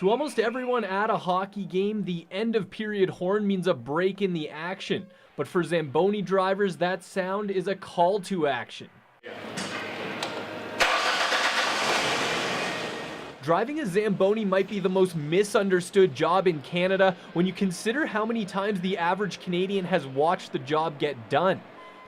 To almost everyone at a hockey game, the end of period horn means a break in the action. But for Zamboni drivers, that sound is a call to action. Driving a Zamboni might be the most misunderstood job in Canada when you consider how many times the average Canadian has watched the job get done.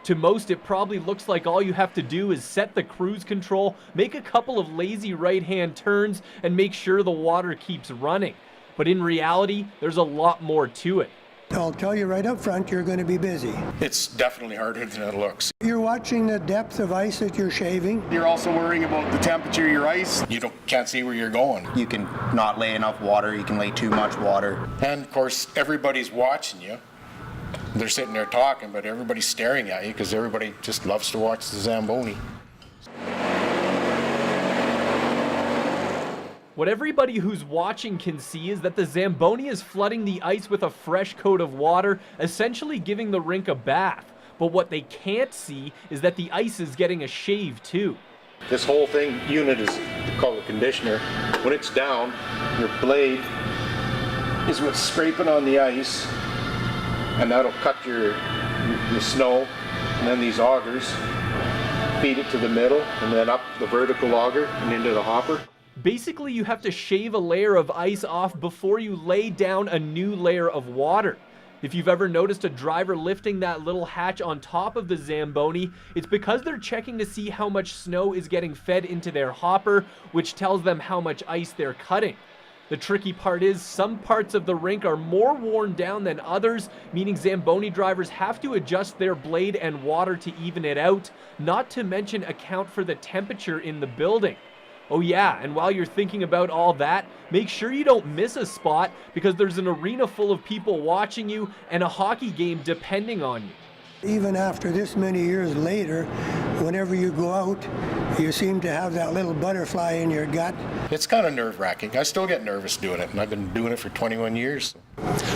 To most, it probably looks like all you have to do is set the cruise control, make a couple of lazy right-hand turns, and make sure the water keeps running. But in reality, there's a lot more to it. I'll tell you right up front, you're going to be busy. It's definitely harder than it looks. You're watching the depth of ice that you're shaving. You're also worrying about the temperature of your ice. You can't see where you're going. You can not lay enough water, you can lay too much water. And of course, everybody's watching you. They're sitting there talking, but everybody's staring at you because everybody just loves to watch the Zamboni. What everybody who's watching can see is that the Zamboni is flooding the ice with a fresh coat of water, essentially giving the rink a bath. But what they can't see is that the ice is getting a shave too. This whole unit is called a conditioner. When it's down, your blade is what's scraping on the ice, and that'll cut your snow, and then these augers feed it to the middle, and then up the vertical auger and into the hopper. Basically, you have to shave a layer of ice off before you lay down a new layer of water. If you've ever noticed a driver lifting that little hatch on top of the Zamboni, it's because they're checking to see how much snow is getting fed into their hopper, which tells them how much ice they're cutting. The tricky part is some parts of the rink are more worn down than others, meaning Zamboni drivers have to adjust their blade and water to even it out, not to mention account for the temperature in the building. Oh yeah, and while you're thinking about all that, make sure you don't miss a spot because there's an arena full of people watching you and a hockey game depending on you. Even after this many years later, whenever you go out, you seem to have that little butterfly in your gut. It's kind of nerve-wracking. I still get nervous doing it, and I've been doing it for 21 years.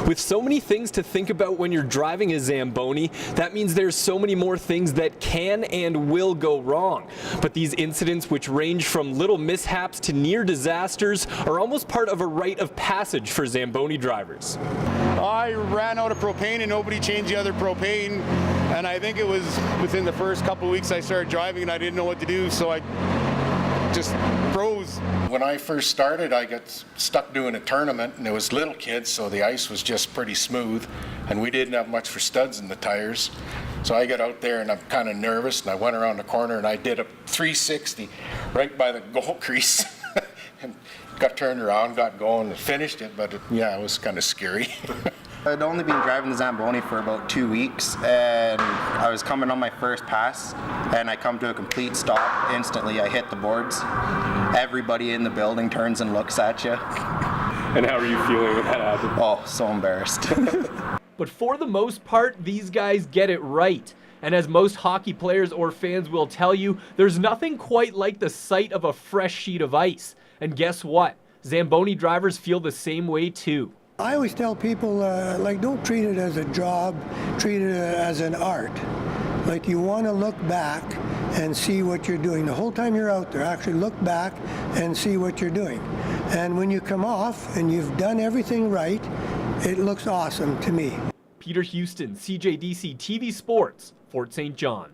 With so many things to think about when you're driving a Zamboni, that means there's so many more things that can and will go wrong. But these incidents, which range from little mishaps to near disasters, are almost part of a rite of passage for Zamboni drivers. I ran out of propane and nobody changed the other propane, and I think it was within the first couple of weeks I started driving and I didn't know what to do, so I just froze. When I first started, I got stuck doing a tournament, and it was little kids, so the ice was just pretty smooth, and we didn't have much for studs in the tires. So I got out there and I'm kind of nervous, and I went around the corner and I did a 360 right by the goal crease and got turned around, got going, and finished it, but yeah, it was kind of scary. I'd only been driving the Zamboni for about 2 weeks, and I was coming on my first pass, and I come to a complete stop. Instantly, I hit the boards. Everybody in the building turns and looks at you. And how are you feeling when that happened? Oh, so embarrassed. But for the most part, these guys get it right. And as most hockey players or fans will tell you, there's nothing quite like the sight of a fresh sheet of ice. And guess what? Zamboni drivers feel the same way too. I always tell people, don't treat it as a job, treat it as an art. Like, you want to look back and see what you're doing. The whole time you're out there, actually look back and see what you're doing. And when you come off and you've done everything right, it looks awesome to me. Peter Houston, CJDC-TV Sports, Fort St. John.